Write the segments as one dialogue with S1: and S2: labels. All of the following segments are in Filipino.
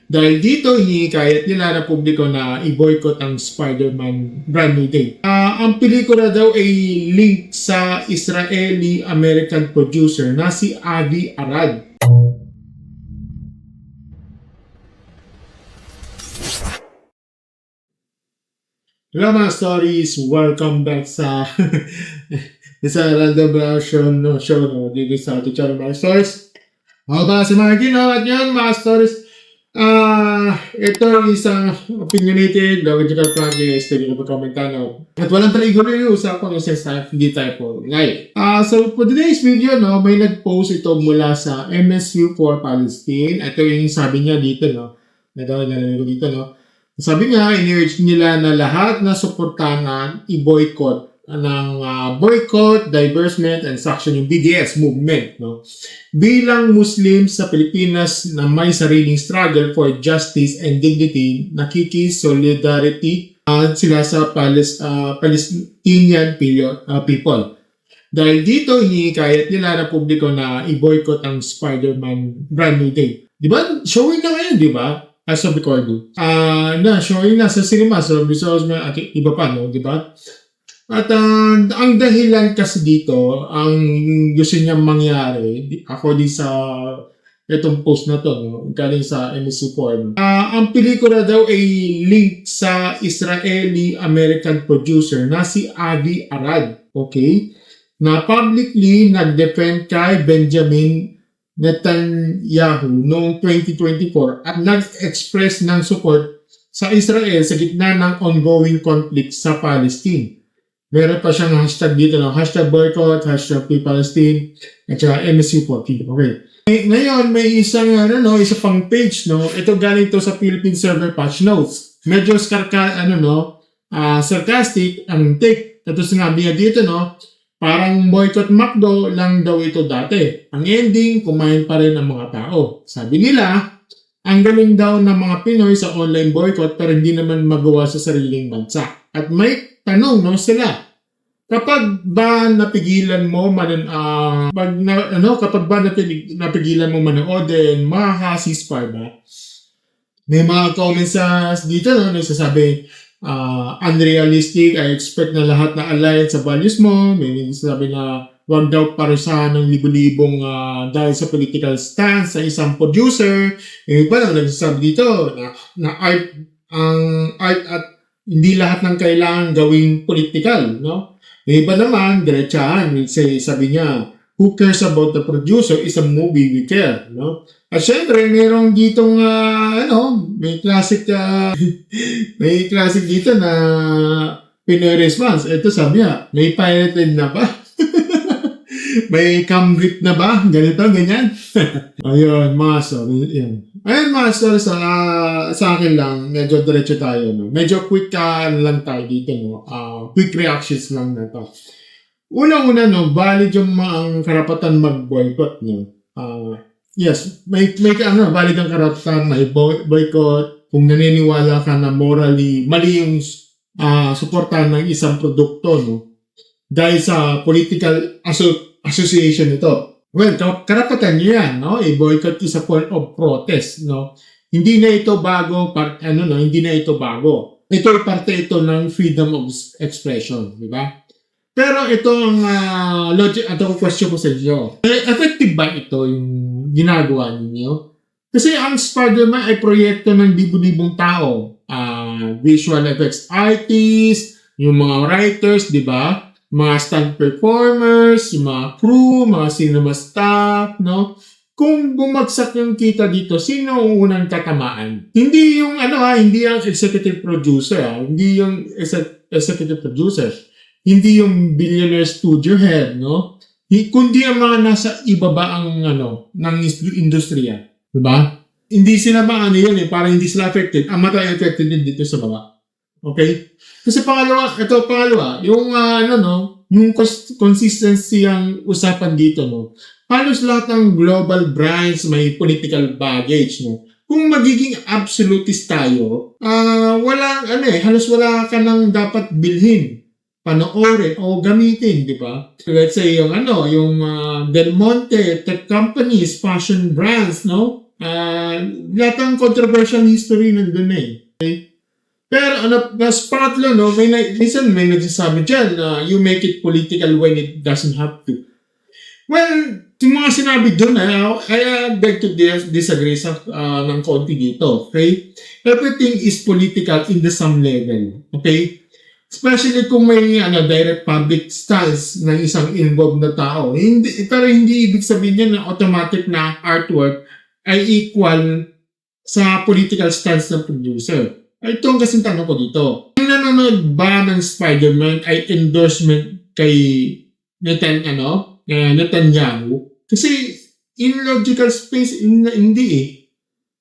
S1: Dahil dito, hinihikayat nila na publiko na i-boycott ang Spider-Man Brand New Day. Ang pelikula daw ay link sa Israeli-American producer na si Avi Arad. Hello mga stories! Welcome back sa sa random reaction show dito sa ating channel mga stories. Ako ba si Marky, no? At yun mga stories, ito isang opinionated, logical practice, hindi na pagkomentano. At walang taliguro yung usapan yung sense hindi tayo po ngay. So for today's video, no, may nag-post ito mula sa MSU for Palestine. Ito yung sabi niya dito, no? Narinig ko dito, no? Sabi nga, in-urge nila na lahat na suportahan i-boycott ng boycott, divestment, and sanction yung BDS movement. No? Bilang Muslims sa Pilipinas na may sariling struggle for justice and dignity, nakikisolidarity sila sa Palestinian people. Dahil dito, hinihikayat nila na publiko na i-boycott ang Spider-Man Brand New Day. Di ba? Showing na ngayon, di ba? As of recording. Showing na sa cinema, so results na iba pa, no? Di ba? At ang dahilan kasi dito, ang gusto niya mangyari, according sa itong post na to, no? Galing sa MSC4, ang pelikula daw ay link sa Israeli-American producer na si Avi Arad, okay? Na publicly nag-defend kay Benjamin Netanyahu noong 2024 at nag-express ng support sa Israel sa gitna ng ongoing conflict sa Palestine. Meron pa siyang hashtag dito, no? Hashtag boycott, hashtag Free Palestine, at saka MSC14. Okay. Ngayon, may isang pang page, no? Ito galing to sa Philippine Server Patch Notes. Medyo sarcastic ang take. Ito sinabi niya dito, no? Parang boycott McDo lang daw ito dati. Ang ending, kumain pa rin ang mga tao. Sabi nila, ang galing daw ng mga Pinoy sa online boycott pero hindi naman magawa sa sariling bansa. At may tanong, no, sila. Kapag ba napigilan mo napigilan mo manood din, makaka-ceasefire ba? May mga comments dito, no, nagsasabi, unrealistic, I expect na lahat na align sa values mo. May sabi na wag daw parusahan ng libo-libong dahil sa political stance sa isang producer. Iba lang nagsasabi dito na art at hindi lahat ng kailangan gawing political, no? Iba naman, diretsahan, sabi niya, who cares about the producer is a movie we care, no? At syempre, merong ditong, may classic dito na Pinoy response. Ito sabi niya, may pirated na ba? May cam grip na ba? Ganito, ganyan. Ayun, mga story. Ayun, mga story sa akin lang, medyo diretso tayo. No? Medyo quick lang tayo dito. No? Quick reactions lang na to. Una-una, no, valid yung ang karapatan mag-boycott. No? Yes, may valid ang karapatan na boycott kung naniniwala ka na morally mali yung suportahan ng isang produkto, no? Dahil sa political association ito. Well, karapatan niyo yan, no? I-boycott is a form of protest, no? Hindi na ito bago, hindi na ito bago. Ito ay parte ito ng freedom of expression, di ba? Pero ito ang logic, ito question ko sa inyo. Effective ba ito yung ginagawa ninyo? Kasi ang Spider-Man ay proyekto ng libu-libong tao. Visual effects artists, yung mga writers, di ba? Mga stunt performers, yung mga crew, mga cinema staff, no? Kung bumagsak yung kita dito, sino ang unang tatamaan? Hindi yung hindi yung executive producer, hindi yung executive producer. Hindi yung billionaire studio head, no? Kundi ang mga nasa ibaba ang ng industriya, di ba? Hindi sila parang hindi sila affected. Ang mata affected din dito sa baba. Okay? Kasi pangalawa, yung yung consistency ang usapan dito, no? Halos lahat ng global brands may political baggage, no? Kung magiging absolutist tayo, halos wala ka nang dapat bilhin, panoorin o gamitin, di ba? Let's say yung Del Monte, tech companies, fashion brands, no? lahat ng controversial history nandun eh. Okay? Pero nas pangatlo, no, minsan may nagsasabi dyan na you make it political when it doesn't have to. Well, yung mga sinabi doon, I beg to disagree ng konti dito. Okay? Everything is political in the some level. Okay? Especially kung may direct public stance ng isang involved na tao. Pero hindi ibig sabihin niya na automatic na artwork ay equal sa political stance ng producer. Ito ang kasing tanong ko dito. Yung nanonood ba ng Spider-Man ay endorsement kay Netanyahu? Kasi in logical space, hindi eh.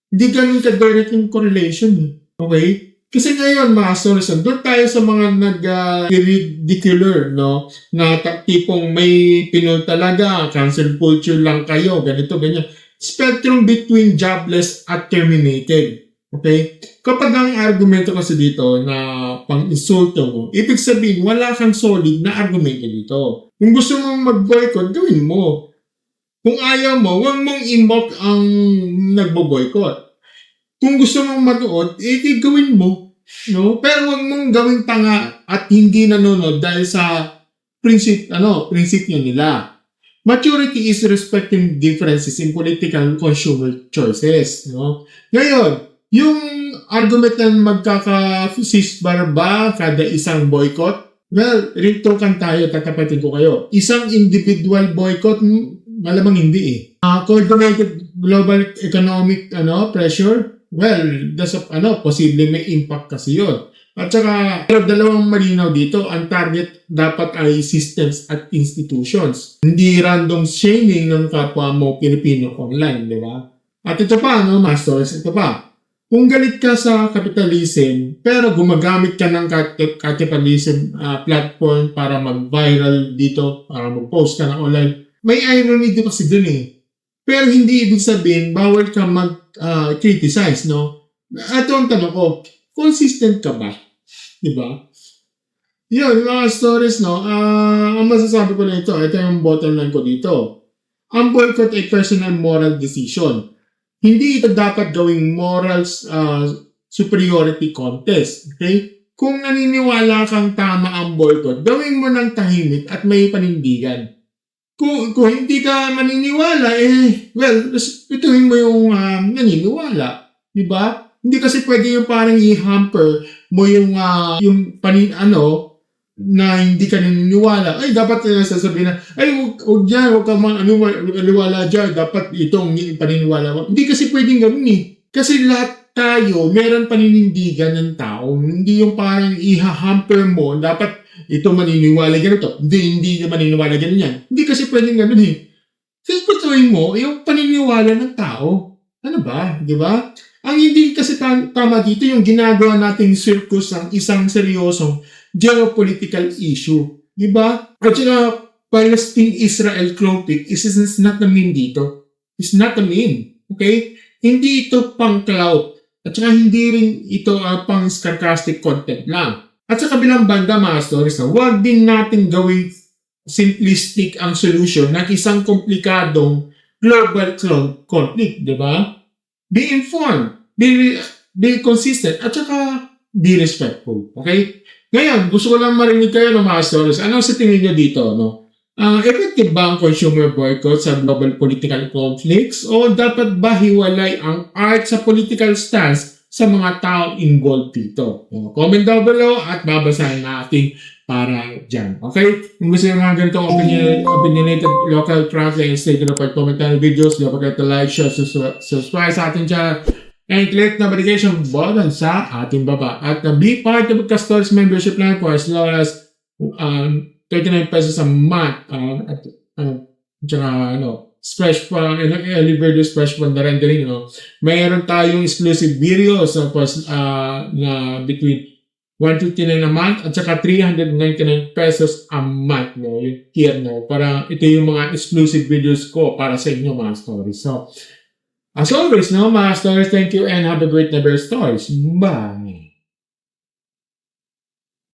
S1: Hindi ganun ka-direct yung correlation eh. Okay? Kasi ngayon, mga sources, doon tayo sa mga nag-ridicular, no? Na tipong may Pinoy talaga, cancel culture lang kayo, ganito, ganyan. Spectrum between jobless at terminated. Okay? Kapag ang argumento kasi dito na pang-insulto mo, ibig sabihin, wala kang solid na argumento dito. Kung gusto mong mag-boycott, gawin mo. Kung ayaw mo, huwag mong i-mock ang nagbo-boycott. Kung gusto mong manood, gawin mo. No? Pero huwag mong gawin tanga at hindi nanonood dahil sa prinsipyo nila. Maturity is respecting differences in political consumer choices. No? Ngayon, yung argument na magkaka-sisbar ba kada isang boycott? Well, retokan tayo, tatapatin ko kayo. Isang individual boycott, malamang hindi eh. Coordinated global economic pressure, well, posibleng may impact kasi yun. At saka, dalawang malinaw dito, ang target dapat ay systems at institutions. Hindi random shaming ng kapwa mo Pilipino online, di ba? At ito pa, masters, ito pa. Kung galit ka sa capitalism, pero gumagamit ka ng capitalism platform para mag-viral dito, para mag-post ka ng online, may irony dito kasi dun eh. Pero hindi ibig sabihin, bawal ka mag-criticize, no? Ito ang tanong ko, consistent ka ba? Diba? Yun, mga stories, no? Ang masasabi ko na ito yung bottom line ko dito. Ang boycott ay personal moral decision. Hindi ito dapat gawing moral superiority contest. Okay? Kung naniniwala kang tama ang boycott, gawin mo ng tahimik at may panindigan. Kung hindi ka maniniwala, respetuhin mo yung naniniwala. Diba? Hindi kasi pwede yung parang i-hamper mo yung na hindi ka naniniwala. Ay, dapat sasabihin na, huwag ka maniniwala dyan. Dapat itong paniniwala mo. Hindi kasi pwedeng gawin eh. Kasi lahat tayo, meron paninindigan ng tao. Hindi yung parang i-hamper mo. Dapat ito maniniwala ganito. Hindi maniniwala ganyan. Hindi kasi pwedeng gano'n eh. Sisputuin mo yung paniniwala ng tao. Ano ba? Di ba? Ang hindi kasi tama dito yung ginagawa nating circus ng isang seryosong geopolitical issue. Di ba? At saka Palestine-Israel conflict is not a meme dito. It's not a meme. Okay? Hindi ito pang clout. At saka hindi rin ito pang sarcastic content lang. At sa kabilang banda, mga stories, huwag din natin gawing simplistic ang solution ng isang komplikadong global conflict, di ba? Be informed, be consistent, at saka be respectful. Okay? Ngayon, gusto ko lang marinig kayo ng mga stories. Ano sa tingin nyo dito? Effective ba ang consumer boycott sa global political conflicts? O dapat ba hiwalay ang art sa political stance sa mga taong involved dito? Comment down below at babasahin natin para dyan. Okay? Kung gusto nyo mga ganitong opinionated local tracks and state report commentary videos, don't forget to like, share, subscribe sa ating channel, and click notification button sa ating baba. At be part of the Castors membership plan for as low as 39 pesos a month. Splash pa, early video splash pa na rendering, mayroon tayong exclusive videos na between 159 a month at saka 399 pesos a month, yung tier, para ito yung mga exclusive videos ko para sa inyo, mga stories. So, as always, mga stories, thank you and have a great never stories. Bye!